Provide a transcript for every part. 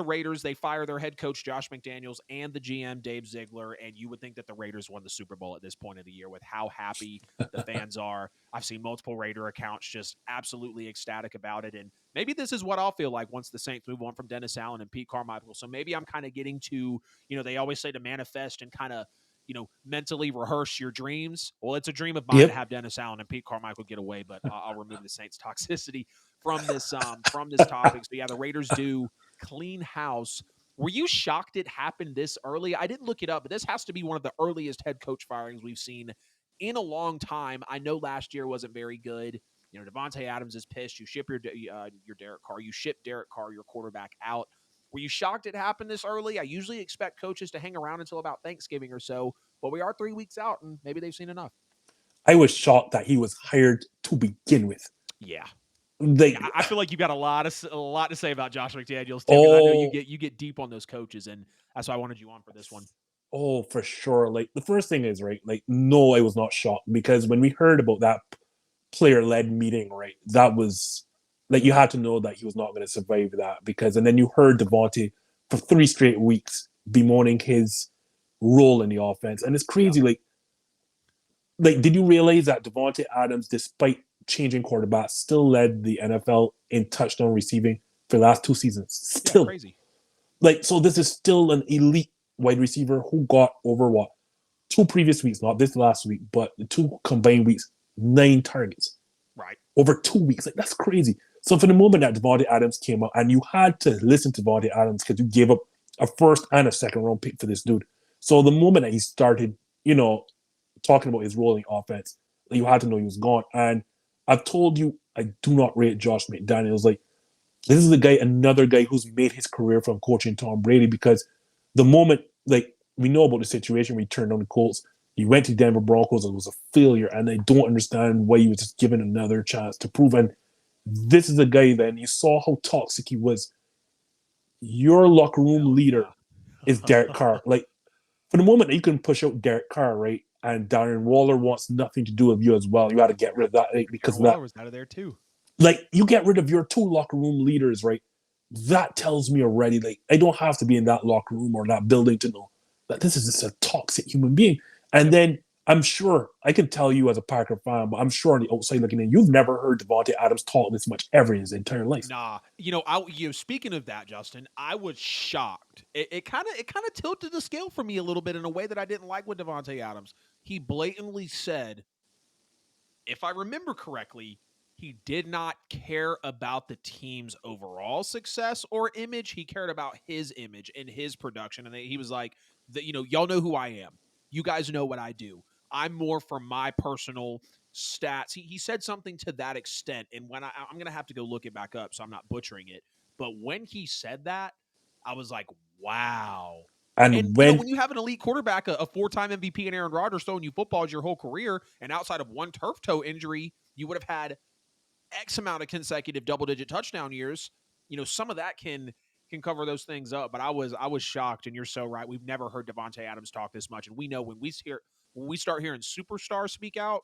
Raiders, they fire their head coach, Josh McDaniels, and the GM, Dave Ziegler, and you would think that the Raiders won the Super Bowl at this point of the year with how happy the fans are. I've seen multiple Raider accounts just absolutely ecstatic about it, and maybe this is what I'll feel like once the Saints move on from Dennis Allen and Pete Carmichael. So maybe I'm kind of getting to, they always say to manifest and kind of, mentally rehearse your dreams. Well, it's a dream of mine to Yep. have Dennis Allen and Pete Carmichael get away, but I'll remove the Saints toxicity from this topic. So yeah, the Raiders do clean house. Were you shocked it happened this early? I didn't look it up, but this has to be one of the earliest head coach firings we've seen in a long time. I know last year wasn't very good. Devontae Adams is pissed. You ship your Derek Carr. You ship Derek Carr, your quarterback, out. Were you shocked it happened this early? I usually expect coaches to hang around until about Thanksgiving or so, but we are 3 weeks out, and maybe they've seen enough. I was shocked that he was hired to begin with. Yeah. Yeah, Like, I feel like you've got a lot to say about Josh McDaniels too, because I know you oh, get deep on those coaches, and that's why I wanted you on for this one. oh, for sure. Like the first thing is right. Like, no, I was not shocked because when we heard about that player-led meeting, right, that was like you had to know that he was not going to survive that because, and then you heard Devontae for 3 straight weeks bemoaning his role in the offense, and it's Yep. crazy. Like, did you realize that Devontae Adams, despite changing quarterbacks, still led the NFL in touchdown receiving for the last 2 seasons? Yeah, Still, crazy. like, so this is still an elite wide receiver who got over what 2 previous weeks, not this last week, but the 2 combined weeks, 9 targets Right. over 2 weeks. Like, that's crazy. So for the moment that Devontae Adams came out, and you had to listen to Devontae Adams because you gave up a first and a second round pick for this dude. So the moment that he started, talking about his role in the offense, you had to know he was gone. And I've told you, I do not rate Josh McDaniels. Like, this is another guy who's made his career from coaching Tom Brady because the moment, like, we know about the situation where he turned on the Colts, he went to Denver Broncos and was a failure, and I don't understand why he was just given another chance to prove. And this is a guy, then, you saw how toxic he was. Your locker room Hell leader yeah. is Derek Carr. Like, for the moment that you can push out Derek Carr, right, and Darren Waller wants nothing to do with you as well, you got to get rid of that, like, because Darren of that. Waller was out of there too. Like, you get rid of your 2 locker room leaders, right? That tells me already, like, I don't have to be in that locker room or that building to know that this is just a toxic human being. And Yep. then I'm sure I can tell you as a Packer fan, but I'm sure on the outside looking in, you've never heard Devontae Adams talk this much ever in his entire life. Nah, speaking of that, Justin, I was shocked. It kind of tilted the scale for me a little bit in a way that I didn't like with Devontae Adams. He blatantly said, if I remember correctly, he did not care about the team's overall success or image. He cared about his image and his production. And he was like, y'all know who I am. You guys know what I do. I'm more for my personal stats. He said something to that extent. And I'm going to have to go look it back up so I'm not butchering it. But when he said that, I was like, wow. And, And when, when you have an elite quarterback, a four-time MVP and Aaron Rodgers throwing you footballs your whole career, and outside of one turf toe injury, you would have had X amount of consecutive double-digit touchdown years. Some of that can cover those things up. But I was shocked, and you're so right. We've never heard Devontae Adams talk this much, and we know when we start hearing superstars speak out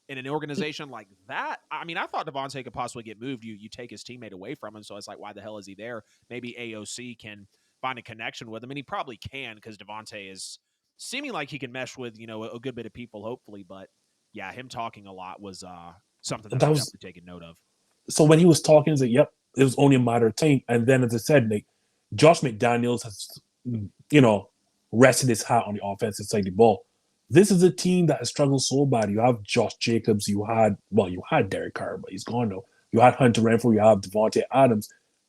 in an organization like that. I mean, I thought Devontae could possibly get moved. You take his teammate away from him, so it's like, why the hell is he there? Maybe AOC can find a connection with him, and he probably can because Devontae is seeming like he can mesh with a good bit of people, hopefully. But yeah, him talking a lot was something that that I've was, definitely taken note of. so when he was talking, he's like, yep, it was only a matter of time. And then, as I said, like, Josh McDaniels has, you know, rested his hat on the offensive side of the ball. This is a team that has struggled so bad. You have Josh Jacobs, you had Derek Carr, but he's gone now. You had Hunter Renfrew, you have Devontae Adams,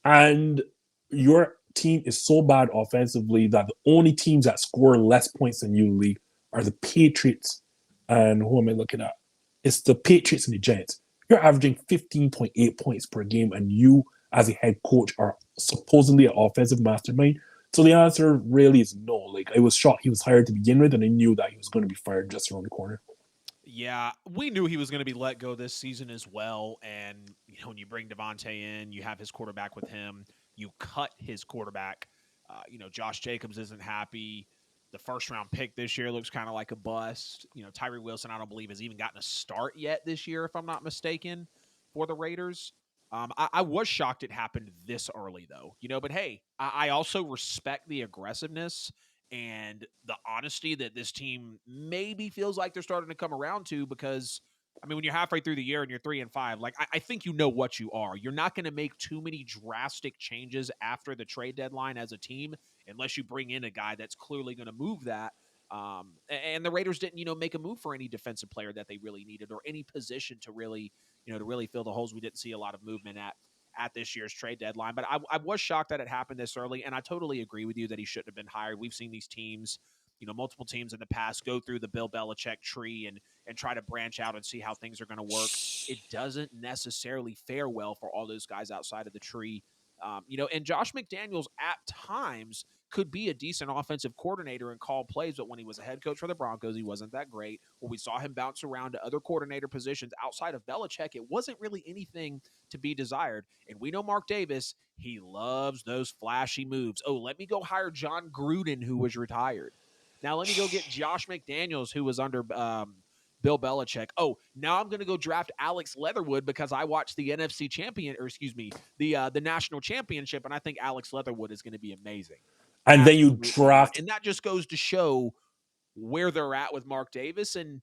and your team is so bad offensively that the only teams that score less points than you in the league are the Patriots. And who am I looking at? It's the Patriots and the Giants. You're averaging 15.8 points per game, and you, as a head coach, are supposedly an offensive mastermind. So the answer really is no. Like, I was shocked he was hired to begin with, and I knew that he was going to be fired just around the corner. Yeah, we knew he was going to be let go this season as well. And when you bring Devontae in, you have his quarterback with him. You cut his quarterback. Josh Jacobs isn't happy. The first round pick this year looks kind of like a bust. Tyree Wilson, I don't believe, has even gotten a start yet this year, if I'm not mistaken, for the Raiders. I was shocked it happened this early, though. But hey, I also respect the aggressiveness and the honesty that this team maybe feels like they're starting to come around to. Because I mean, when you're halfway through the year and you're 3-5, like I think you know what you are. You're not going to make too many drastic changes after the trade deadline as a team, unless you bring in a guy that's clearly going to move that. And the Raiders didn't, make a move for any defensive player that they really needed or any position to really, to really fill the holes. We didn't see a lot of movement at this year's trade deadline. But I was shocked that it happened this early, and I totally agree with you that he shouldn't have been hired. We've seen these teams, multiple teams in the past go through the Bill Belichick tree and try to branch out and see how things are going to work. It doesn't necessarily fare well for all those guys outside of the tree. And Josh McDaniels at times could be a decent offensive coordinator and call plays, but when he was a head coach for the Broncos, he wasn't that great. When we saw him bounce around to other coordinator positions outside of Belichick, it wasn't really anything to be desired. And we know Mark Davis, he loves those flashy moves. Oh, let me go hire John Gruden, who was retired. Now let me go get Josh McDaniels, who was under Bill Belichick. Oh, now I'm going to go draft Alex Leatherwood because I watched the NFC champion, or excuse me, the national championship, and I think Alex Leatherwood is going to be amazing. And then you Absolutely not. draft. And that just goes to show where they're at with Mark Davis. And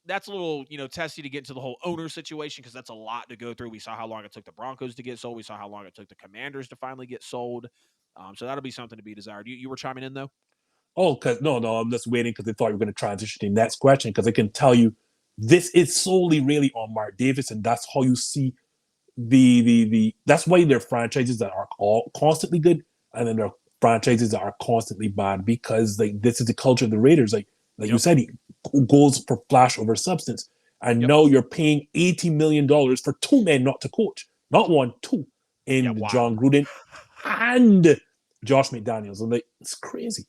that's a little, testy to get into the whole owner situation because that's a lot to go through. We saw how long it took the Broncos to get sold. We saw how long it took the Commanders to finally get sold. So that'll be something to be desired. You were chiming in, though? Oh, because no, I'm just waiting because they thought you were going to transition to the next question because I can tell you this is solely really on Mark Davis, and that's how you see the that's why there are franchises that are all constantly good, and then there are franchises that are constantly bad because like this is the culture of the Raiders. Like you Yep. said, he goes for flash over substance, and Yep. now you're paying $80 million for two men not to coach, not one, two, Yeah. in Wow. John Gruden and Josh McDaniels, and like it's crazy.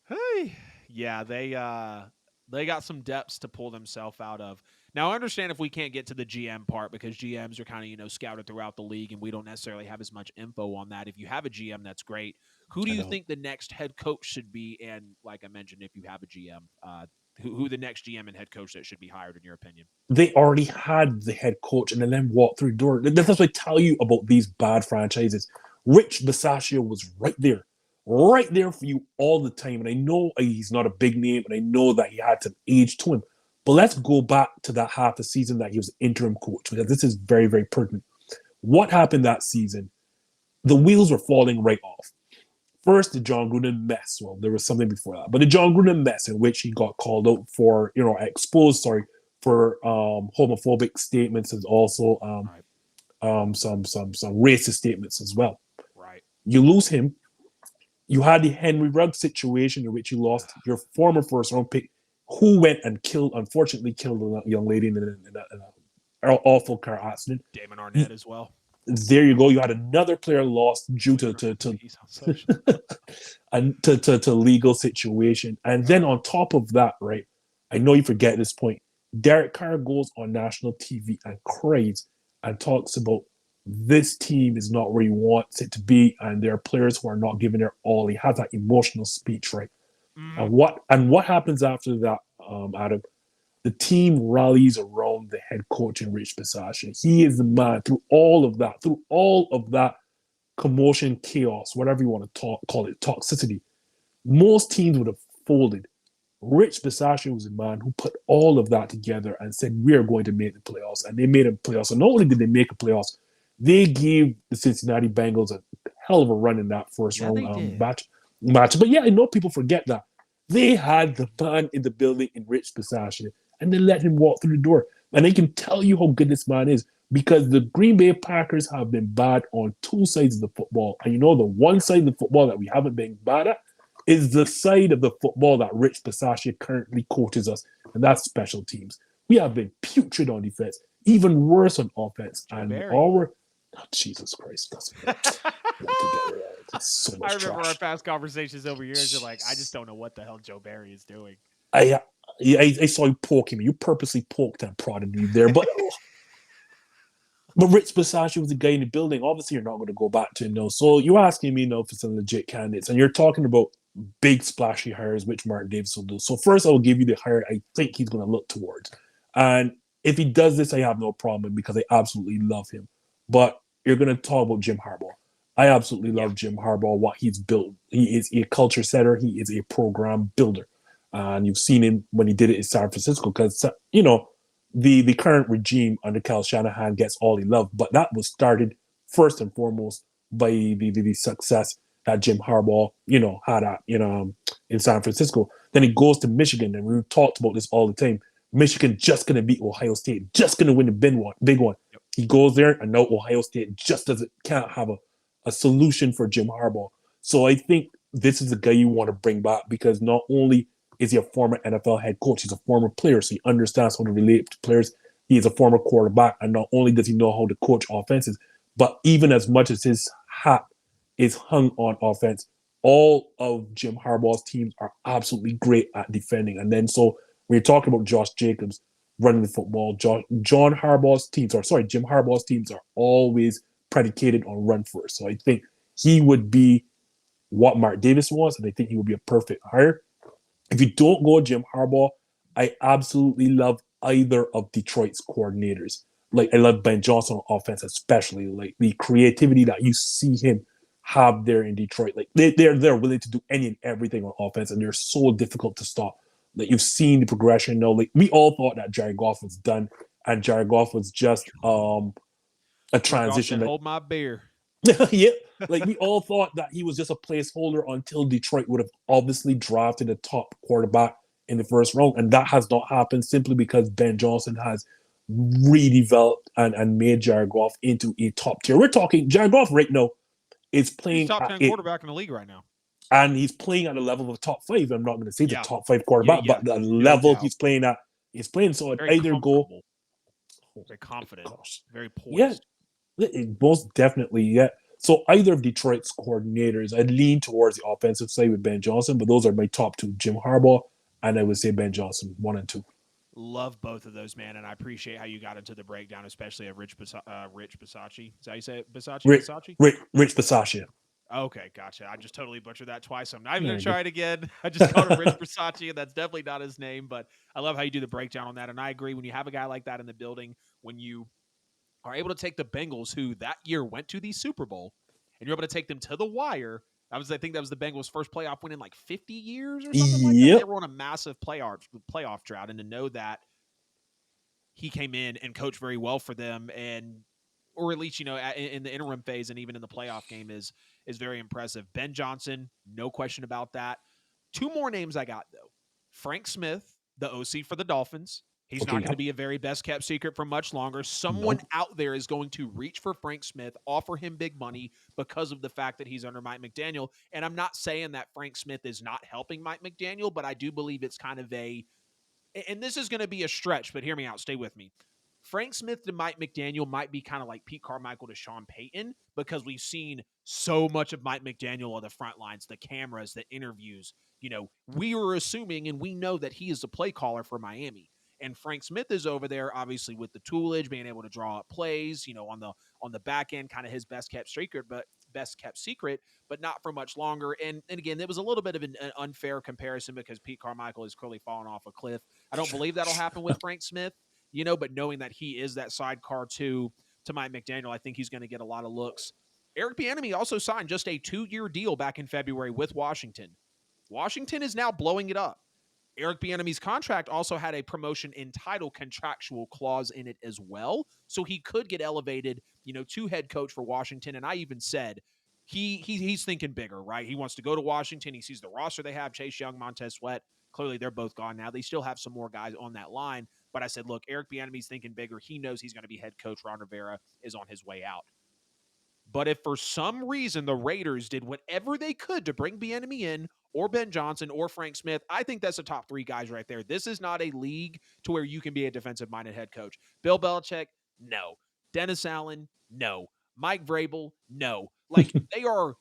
Hey, yeah, they got some depths to pull themselves out of. Now, I understand if we can't get to the GM part because GMs are kind of scouted throughout the league, and we don't necessarily have as much info on that. If you have a GM, that's great. Who do I you know. think the next head coach should be? And like I mentioned, if you have a GM, who the next GM and head coach that should be hired in your opinion? They already had the head coach and then walked through the door. That's what I tell you about these bad franchises. Rich Bisaccia was right there for you all the time. And I know he's not a big name, and I know that he had some age to him. But let's go back to that half the season that he was interim coach because this is very, very pertinent. What happened that season? The wheels were falling right off. First, the John Gruden mess. Well, there was something before that, but the John Gruden mess in which he got called out for, exposed, sorry, for homophobic statements and also Right, some racist statements as well. right. You lose him. You had the Henry Ruggs situation in which you lost your former first round pick, who went and unfortunately killed a young lady in an awful car accident. Damon Arnett as well. There you go. You had another player lost due Please rest in to peace on social. and to legal situation. And then on top of that, right, I know you forget this point. Derek Carr goes on national TV and cries and talks about this team is not where he wants it to be, and there are players who are not giving their all. He has that emotional speech, right? Mm, And what happens after that, Adam? The team rallies around the head coach in Rich Bisaccia. He is the man through all of that commotion, chaos, whatever you want to call it, toxicity. Most teams would have folded. Rich Bisaccia was a man who put all of that together and said, we are going to make the playoffs. And they made a playoffs. And not only did they make the playoffs, they gave the Cincinnati Bengals a hell of a run in that first yeah, round they did. match. But yeah, I know people forget that. They had the man in the building in Rich Bisaccia, and they let him walk through the door. And I can tell you how good this man is because the Green Bay Packers have been bad on two sides of the football. And the one side of the football that we haven't been bad at is the side of the football that Rich Bisaccia currently coaches us, and that's special teams. We have been putrid on defense, even worse on offense. Joe And Barry. Jesus Christ, that's together. It's so I much remember our trash. past conversations over years. You're like, I just don't know what the hell Joe Barry is doing. I saw you poke him. You purposely poked and prodded me there, but Rich Bisaccia was the guy in the building. Obviously, you're not going to go back to him now. So you're asking me now for some legit candidates, and you're talking about big splashy hires, which Mark Davis will do. So first, I'll give you the hire I think he's going to look towards, and if he does this, I have no problem because I absolutely love him. But you're going to talk about Jim Harbaugh. I absolutely Yeah. love Jim Harbaugh, what he's built. He is a culture setter. He is a program builder. And you've seen him when he did it in San Francisco because, the current regime under Kyle Shanahan gets all he loved. But that was started first and foremost by the success that Jim Harbaugh, had at, in San Francisco. Then he goes to Michigan, and we talked about this all the time. Michigan just going to beat Ohio State, just going to win the big one. Yep. He goes there, and now Ohio State just can't have a solution for Jim Harbaugh. So I think this is a guy you want to bring back because not only is he a former NFL head coach, he's a former player, so he understands how to relate to players. He is a former quarterback, and not only does he know how to coach offenses, but even as much as his hat is hung on offense, all of Jim Harbaugh's teams are absolutely great at defending. And then so when you're talking about Josh Jacobs running the football, Jim Harbaugh's teams are always predicated on run first. So I think he would be what Mark Davis was, and I think he would be a perfect hire. If you don't go Jim Harbaugh, I absolutely love either of Detroit's coordinators. Like I love Ben Johnson on offense, especially like the creativity that you see him have there in Detroit. Like they're willing to do any and everything on offense, and they're so difficult to stop. Like you've seen the progression. Like we all thought that Jared Goff was done, and Jared Goff was just a Jared Goff transition. said, "Hold my beer." Yeah, like we all thought that he was just a placeholder until Detroit would have obviously drafted a top quarterback in the first round, and that has not happened simply because Ben Johnson has redeveloped and made Jared Goff into a top tier. We're talking Jared Goff right now is He's playing top at 10 it, quarterback in the league right now. and he's playing at a level of top five. I'm not going to say the Yeah. top five Yeah. quarterback, Yeah. but the No level doubt. he's playing at, he's playing. So it Very either go, comfortable. oh Very my confident. gosh, Very yeah, poised. most definitely, yeah. So either of Detroit's coordinators, I'd lean towards the offensive side with Ben Johnson, but those are my top two: Jim Harbaugh, and I would say Ben Johnson, 1 and 2. Love both of those, man, and I appreciate how you got into the breakdown, especially of Rich Bisaccia. Is that how you say it? Rich, Bisaccia? Rich Bisaccia. Okay, gotcha. I just totally butchered that twice. So I'm not even There going to you try it again. I just called him Rich Bisaccia, and that's definitely not his name, but I love how you do the breakdown on that. And I agree, when you have a guy like that in the building, when you are able to take the Bengals, who that year went to the Super Bowl, and you're able to take them to the wire. I think that was the Bengals' first playoff win in like 50 years or something like that. They Yep. were on a massive playoff drought, and to know that he came in and coached very well for them, and or at least in the interim phase and even in the playoff game is very impressive. Ben Johnson, no question about that. Two more names I got though: Frank Smith, the OC for the Dolphins. He's Okay. not going to Yep. be a very best kept secret for much longer. Someone Nope. out there is going to reach for Frank Smith, offer him big money because of the fact that he's under Mike McDaniel. And I'm not saying that Frank Smith is not helping Mike McDaniel, but I do believe it's kind of and this is going to be a stretch, but hear me out. Stay with me. Frank Smith to Mike McDaniel might be kind of like Pete Carmichael to Sean Payton, because we've seen so much of Mike McDaniel on the front lines, the cameras, the interviews. We were assuming and we know that he is the play caller for Miami. And Frank Smith is over there, obviously, with the toolage, being able to draw up plays, on the back end, kind of his best kept secret, but not for much longer. And again, it was a little bit of an unfair comparison because Pete Carmichael has clearly fallen off a cliff. I don't believe that'll happen with Frank Smith, but knowing that he is that sidecar to Mike McDaniel, I think he's going to get a lot of looks. Eric Bieniemy also signed just a 2-year deal back in February with Washington. Washington is now blowing it up. Eric Bieniemy's contract also had a promotion in title contractual clause in it as well, so he could get elevated, to head coach for Washington. And I even said he's thinking bigger, right? He wants to go to Washington. He sees the roster they have: Chase Young, Montez Sweat. Clearly, they're both gone now. They still have some more guys on that line, but I said, look, Eric Bieniemy's thinking bigger. He knows he's going to be head coach. Ron Rivera is on his way out. But if for some reason the Raiders did whatever they could to bring Bieniemy in, or Ben Johnson, or Frank Smith, I think that's the top 3 guys right there. This is not a league to where you can be a defensive-minded head coach. Bill Belichick, no. Dennis Allen, no. Mike Vrabel, no. Like, they are,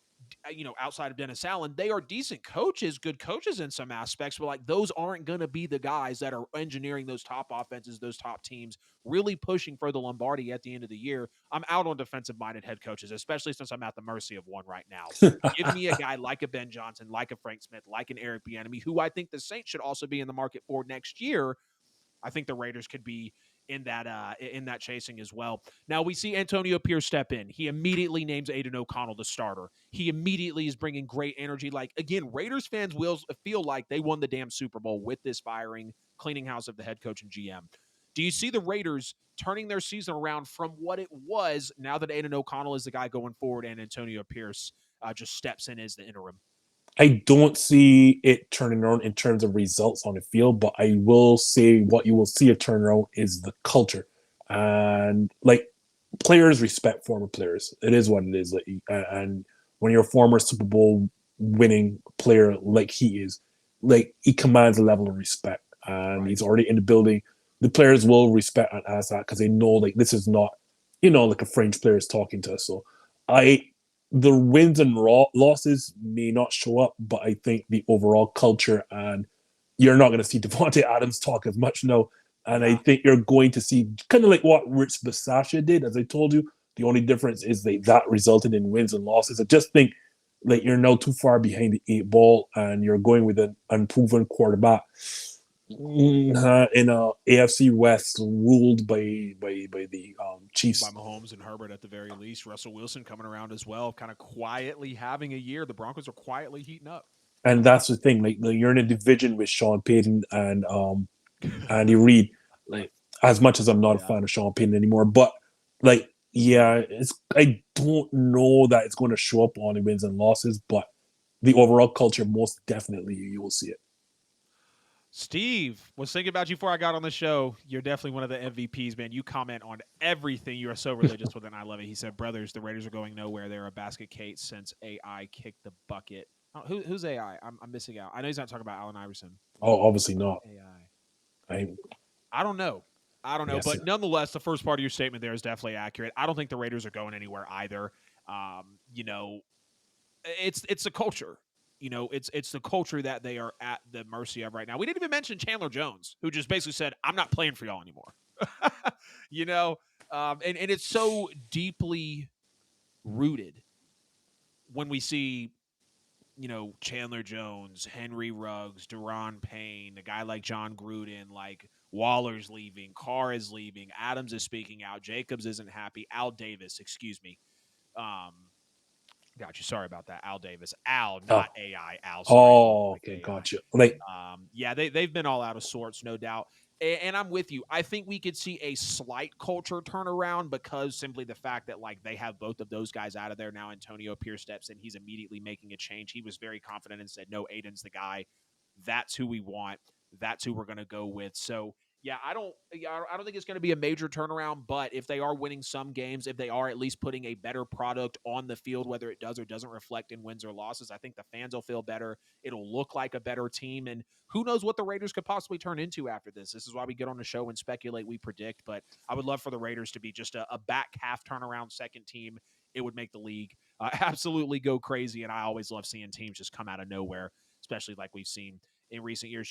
outside of Dennis Allen, they are decent coaches, good coaches in some aspects, but like, those aren't going to be the guys that are engineering those top offenses, those top teams, really pushing for the Lombardi at the end of the year. I'm out on defensive-minded head coaches, especially since I'm at the mercy of one right now. Give me a guy like a Ben Johnson, like a Frank Smith, like an Eric Bieniemy, who I think the Saints should also be in the market for next year. I think the Raiders could be in that chasing as well. Now we see Antonio Pierce step in. He immediately names Aiden O'Connell the starter. He immediately is bringing great energy. Like again, Raiders fans will feel like they won the damn Super Bowl with this firing, cleaning house of the head coach and GM. Do you see the Raiders turning their season around from what it was now that Aiden O'Connell is the guy going forward and Antonio Pierce just steps in as the interim? I don't see it turning around in terms of results on the field, but I will say what you will see a turnaround is the culture. And like players respect former players. It is what it is. Like, and when you're a former Super Bowl winning player like he is, like he commands a level of respect, and Right. he's already in the building. The players will respect and ask that because they know like this is not, like a French player is talking to us. So I the wins and losses may not show up, but I think the overall culture and you're not going to see Devontae Adams talk as much now. And I Yeah. think you're going to see kind of like what Rich Bisaccia did. As I told you, the only difference is that resulted in wins and losses. I just think like you're now too far behind the 8 ball and you're going with an unproven quarterback in a AFC West ruled by the By Chiefs. Mahomes and Herbert at the very least. Russell Wilson coming around as well, kind of quietly having a year. The Broncos are quietly heating up. And that's the thing. Like you're in a division with Sean Payton and Andy Reid. Like as much as I'm not a Yeah. fan of Sean Payton anymore, but like yeah, it's I don't know that it's going to show up on the wins and losses, but the overall culture most definitely you will see it. Steve, was thinking about you before I got on the show. You're definitely one of the MVPs, man. You comment on everything. You are so religious with it, and I love it. He said, brothers, the Raiders are going nowhere. They're a basket case since AI kicked the bucket. Oh, who's AI? I'm missing out. I know he's not talking about Allen Iverson. Oh, obviously not. AI. I I don't know. I don't know. yes, But nonetheless, the first part of your statement there is definitely accurate. I don't think the Raiders are going anywhere either. You know, it's the culture. It's the culture that they are at the mercy of right now. We didn't even mention Chandler Jones, who just basically said, "I'm not playing for y'all anymore." you know, and it's so deeply rooted when we see Chandler Jones, Henry Ruggs, Deron Payne, a guy like John Gruden, like Waller's leaving, Carr is leaving, Adams is speaking out, Jacobs isn't happy, Al Davis, excuse me. Um, Got you. Sorry about that. Al Davis. Al, oh not AI. Al, sorry. I look oh like okay, AI. gotcha. Like Yeah, they've been all out of sorts, no doubt. And I'm with you. I think we could see a slight culture turnaround because simply the fact that like they have both of those guys out of there now. Antonio Pierce steps in. He's immediately making a change. He was very confident and said, "No, Aiden's the guy. That's who we want. That's who we're going to go with." So yeah, I don't think it's going to be a major turnaround, but if they are winning some games, if they are at least putting a better product on the field, whether it does or doesn't reflect in wins or losses, I think the fans will feel better. It'll look like a better team, and who knows what the Raiders could possibly turn into after this. This is why we get on the show and speculate, we predict, but I would love for the Raiders to be just a back half turnaround second team. It would make the league absolutely go crazy, and I always love seeing teams just come out of nowhere, especially like we've seen in recent years.